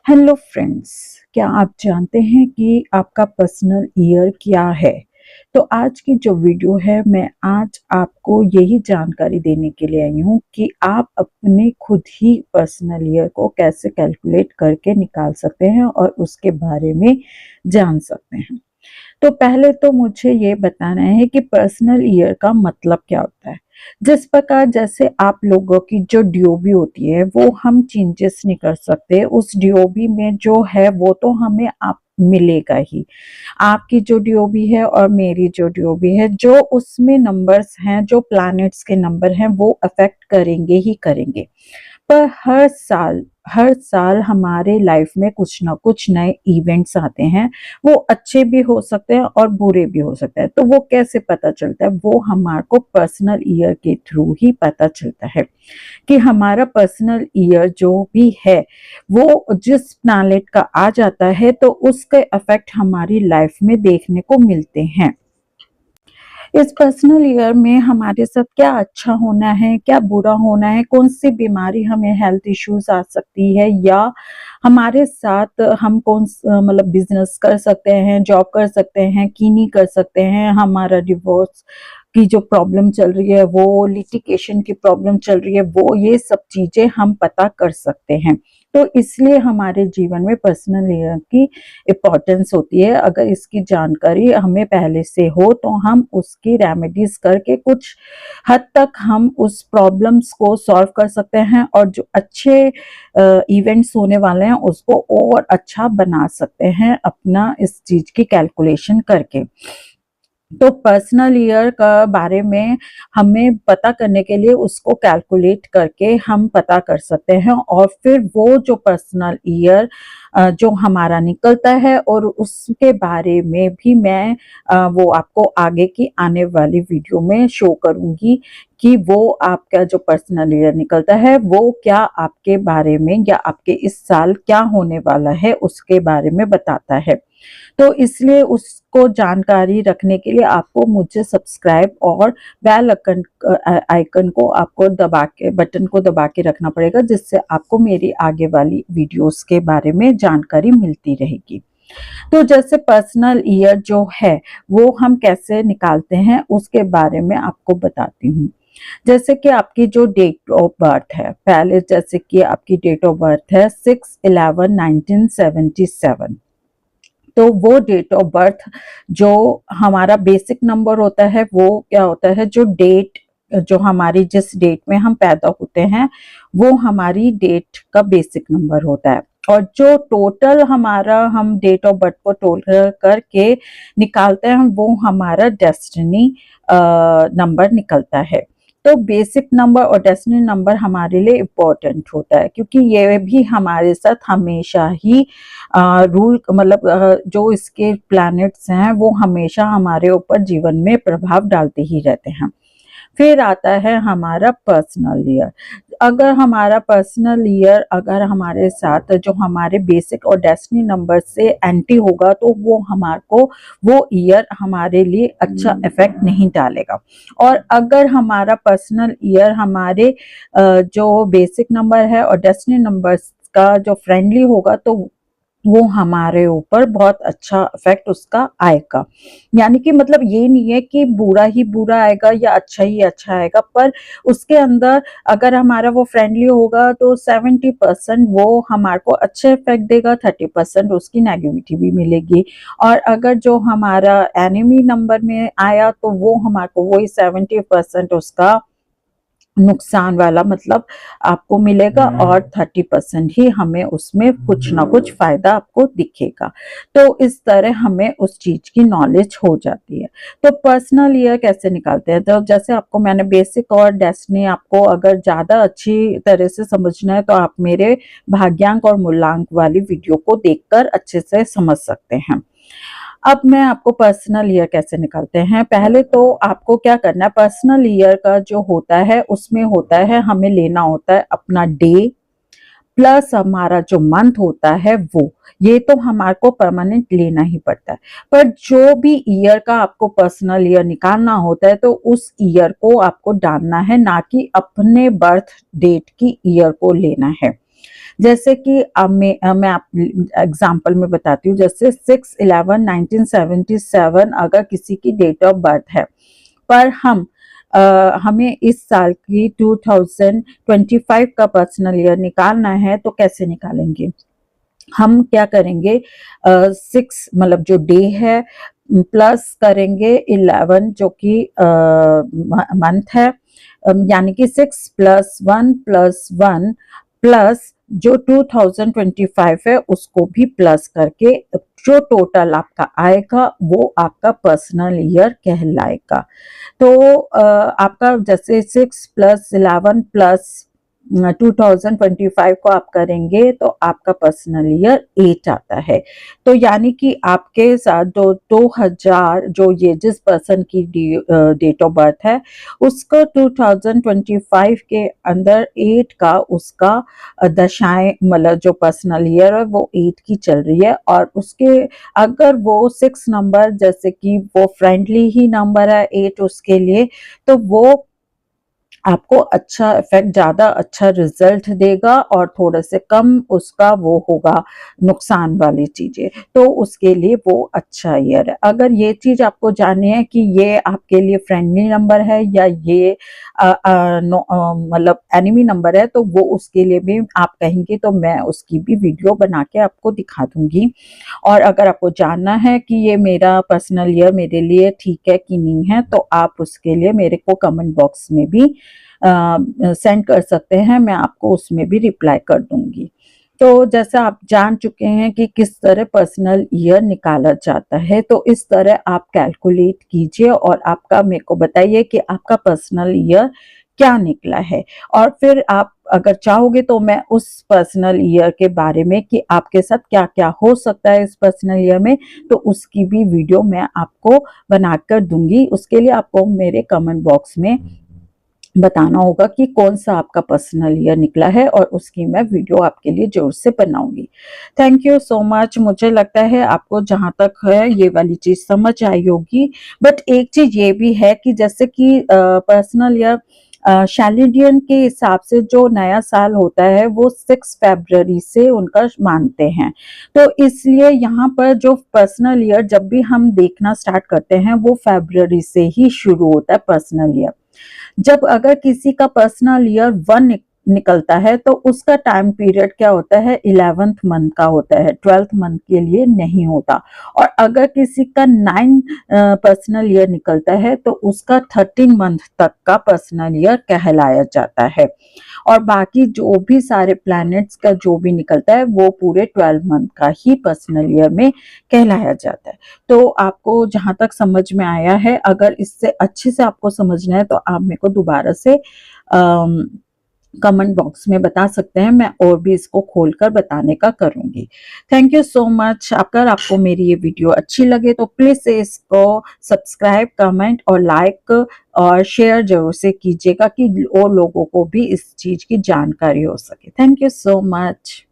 Hello friends, क्या आप जानते हैं कि आपका पर्सनल ईयर क्या है? तो आज की जो वीडियो है मैं आज आपको यही जानकारी देने के लिए आई हूँ कि आप अपने खुद ही पर्सनल ईयर को कैसे कैलकुलेट करके निकाल सकते हैं और उसके बारे में जान सकते हैं। तो पहले तो मुझे ये बताना है कि पर्सनल ईयर का मतलब क्या होता है। जिस प्रकार जैसे आप लोगों की जो डीओबी होती है वो हम चेंजेस नहीं कर सकते, उस डीओबी में जो है वो तो हमें आप मिलेगा ही। आपकी जो डीओबी है और मेरी जो डीओबी है, जो उसमें नंबर्स हैं, जो प्लैनेट्स के नंबर हैं वो अफेक्ट करेंगे ही करेंगे। पर हर साल हमारे लाइफ में कुछ ना कुछ नए इवेंट्स आते हैं। वो अच्छे भी हो सकते हैं और बुरे भी हो सकते हैं। तो वो कैसे पता चलता है? वो हमारे को पर्सनल ईयर के थ्रू ही पता चलता है कि हमारा पर्सनल ईयर जो भी है वो जिस प्लैनेट का आ जाता है तो उसके इफेक्ट हमारी लाइफ में देखने को मिलते हैं। इस पर्सनल ईयर में हमारे साथ क्या अच्छा होना है, क्या बुरा होना है, कौन सी बीमारी हमें हेल्थ इश्यूज आ सकती है, या हमारे साथ हम मतलब बिजनेस कर सकते हैं, जॉब कर सकते हैं कि नहीं कर सकते हैं, हमारा डिवोर्स की जो प्रॉब्लम चल रही है, वो लिटिगेशन की प्रॉब्लम चल रही है, वो ये सब चीजें हम पता कर सकते हैं। तो इसलिए हमारे जीवन में पर्सनल ईयर की इम्पोर्टेंस होती है। अगर इसकी जानकारी हमें पहले से हो तो हम उसकी रेमेडीज करके कुछ हद तक हम उस प्रॉब्लम्स को सॉल्व कर सकते हैं और जो अच्छे इवेंट्स होने वाले हैं उसको और अच्छा बना सकते हैं अपना इस चीज की कैलकुलेशन करके। तो पर्सनल ईयर का बारे में हमें पता करने के लिए उसको कैलकुलेट करके हम पता कर सकते हैं और फिर वो जो पर्सनल ईयर जो हमारा निकलता है और उसके बारे में भी मैं वो आपको आगे की आने वाली वीडियो में शो करूंगी कि वो आपका जो पर्सनल ईयर निकलता है वो क्या आपके बारे में या आपके इस साल क्या होने वाला है उसके बारे में बताता है। तो इसलिए उसको जानकारी रखने के लिए आपको मुझे सब्सक्राइब और बेल आइकन को आपको दबा के बटन को दबा के रखना पड़ेगा, जिससे आपको मेरी आगे वाली वीडियोस के बारे में जानकारी मिलती रहेगी। तो जैसे पर्सनल ईयर जो है वो हम कैसे निकालते हैं उसके बारे में आपको बताती हूँ। जैसे कि आपकी जो डेट ऑफ बर्थ है, पहले जैसे कि आपकी डेट ऑफ बर्थ है 6/11/1977। तो वो डेट ऑफ बर्थ जो हमारा बेसिक नंबर होता है वो क्या होता है, जो डेट जो हमारी जिस डेट में हम पैदा होते हैं वो हमारी डेट का बेसिक नंबर होता है। और जो टोटल हमारा हम डेट ऑफ बर्थ को टोटल करके निकालते हैं वो हमारा डेस्टिनी नंबर निकलता है। तो बेसिक नंबर और डेस्टिनी नंबर हमारे लिए इम्पोर्टेंट होता है क्योंकि ये भी हमारे साथ हमेशा ही रूल मतलब जो इसके प्लैनेट्स हैं वो हमेशा हमारे ऊपर जीवन में प्रभाव डालते ही रहते हैं। फिर आता है हमारा पर्सनल ईयर। अगर हमारा पर्सनल ईयर अगर हमारे साथ जो हमारे बेसिक और डेस्टिनी नंबर से एंटी होगा तो वो हमारे को वो ईयर हमारे लिए अच्छा इफेक्ट नहीं डालेगा। और अगर हमारा पर्सनल ईयर हमारे जो बेसिक नंबर है और डेस्टिनी नंबर का जो फ्रेंडली होगा तो वो हमारे ऊपर बहुत अच्छा इफेक्ट उसका आएगा। यानी कि मतलब ये नहीं है कि बुरा ही बुरा आएगा या अच्छा ही अच्छा आएगा, पर उसके अंदर अगर हमारा वो फ्रेंडली होगा तो 70% वो हमारे को अच्छे इफेक्ट देगा, 30% उसकी नेगेटिविटी भी मिलेगी। और अगर जो हमारा एनिमी नंबर में आया तो वो हमारे को वही 70% उसका नुकसान वाला मतलब आपको मिलेगा और 30% ही हमें उसमें कुछ ना कुछ फायदा आपको दिखेगा। तो इस तरह हमें उस चीज की नॉलेज हो जाती है। तो पर्सनल ईयर कैसे निकालते हैं? तो जैसे आपको मैंने बेसिक और डेस्टिनी आपको अगर ज्यादा अच्छी तरह से समझना है तो आप मेरे भाग्यांक और मूलांक वाली वीडियो को देखकर अच्छे से समझ सकते हैं। अब मैं आपको पर्सनल ईयर कैसे निकालते हैं। पहले तो आपको क्या करना है, पर्सनल ईयर का जो होता है उसमें होता है हमें लेना होता है अपना डे प्लस हमारा जो मंथ होता है वो, ये तो हमारे को परमानेंट लेना ही पड़ता है। पर जो भी ईयर का आपको पर्सनल ईयर निकालना होता है तो उस ईयर को आपको डालना है, ना कि अपने बर्थ डेट की ईयर को लेना है। जैसे कि अब मैं आप एग्जांपल में बताती हूँ, जैसे 6/11/1977 अगर किसी की डेट ऑफ बर्थ है, पर हमें इस साल की 2025 का पर्सनल ईयर निकालना है, तो कैसे निकालेंगे? हम क्या करेंगे, 6 मतलब जो डे है प्लस करेंगे 11 जो कि मंथ है, यानी कि 6+1+1 प्लस जो 2025 है उसको भी प्लस करके जो टोटल आपका आएगा वो आपका पर्सनल ईयर कहलाएगा। तो आपका जैसे 6+11+2025 को आप करेंगे तो आपका पर्सनल ईयर 8 आता है। तो यानी कि आपके साथ जो 2000 जो ये जिस पर्सन की डेट ऑफ बर्थ है उसको 2025 के अंदर 8 का उसका दशाएं मतलब जो पर्सनल ईयर है वो 8 की चल रही है, और उसके अगर वो 6 नंबर जैसे कि वो फ्रेंडली ही नंबर है 8 उसके लिए, तो वो आपको अच्छा इफेक्ट, ज़्यादा अच्छा रिजल्ट देगा और थोड़े से कम उसका वो होगा नुकसान वाली चीज़ें, तो उसके लिए वो अच्छा ईयर है। अगर ये चीज़ आपको जाननी है कि ये आपके लिए फ्रेंडली नंबर है या ये मतलब एनिमी नंबर है, तो वो उसके लिए भी आप कहेंगे तो मैं उसकी भी वीडियो बना के आपको दिखा दूंगी। और अगर आपको जानना है कि ये मेरा पर्सनल ईयर मेरे लिए ठीक है कि नहीं है, तो आप उसके लिए मेरे को कमेंट बॉक्स में भी सेंड कर सकते हैं, मैं आपको उसमें भी रिप्लाई कर दूंगी। तो जैसा आप जान चुके हैं कि किस तरह पर्सनल ईयर निकाला जाता है, तो इस तरह आप कैलकुलेट कीजिए और आपका मेरे को बताइए कि आपका पर्सनल ईयर क्या निकला है। और फिर आप अगर चाहोगे तो मैं उस पर्सनल ईयर के बारे में कि आपके साथ क्या क्या हो सकता है इस पर्सनल ईयर में, तो उसकी भी वीडियो मैं आपको बनाकर दूंगी। उसके लिए आपको मेरे कमेंट बॉक्स में बताना होगा कि कौन सा आपका पर्सनल ईयर निकला है, और उसकी मैं वीडियो आपके लिए जोर से बनाऊंगी। Thank you so much. मुझे लगता है आपको जहां तक है ये वाली चीज समझ आई होगी। बट एक चीज ये भी है कि जैसे कि पर्सनल ईयर शैलिडियन के हिसाब से जो नया साल होता है वो 6 फरवरी से उनका मानते हैं। तो इसलिए यहाँ पर जो पर्सनल ईयर जब भी हम देखना स्टार्ट करते हैं वो फरवरी से ही शुरू होता है पर्सनल ईयर। जब अगर किसी का पर्सनल ईयर 1 निकलता है तो उसका टाइम पीरियड क्या होता है, 11th मंथ का होता है, 12th मंथ के लिए नहीं होता। और अगर किसी का 9 पर्सनल ईयर निकलता है तो उसका 13 मंथ तक का पर्सनल ईयर कहलाया जाता है। और बाकी जो भी सारे प्लैनेट्स का जो भी निकलता है वो पूरे 12 मंथ का ही पर्सनल ईयर में कहलाया जाता है। तो आपको जहां तक समझ में आया है, अगर इससे अच्छे से आपको समझना है तो आप मेरे को दोबारा से कमेंट बॉक्स में बता सकते हैं, मैं और भी इसको खोलकर बताने का करूंगी। Thank you so much. अगर आपको मेरी ये वीडियो अच्छी लगे तो प्लीज इसको सब्सक्राइब, कमेंट और लाइक और शेयर जरूर से कीजिएगा कि और लोगों को भी इस चीज की जानकारी हो सके। Thank you so much.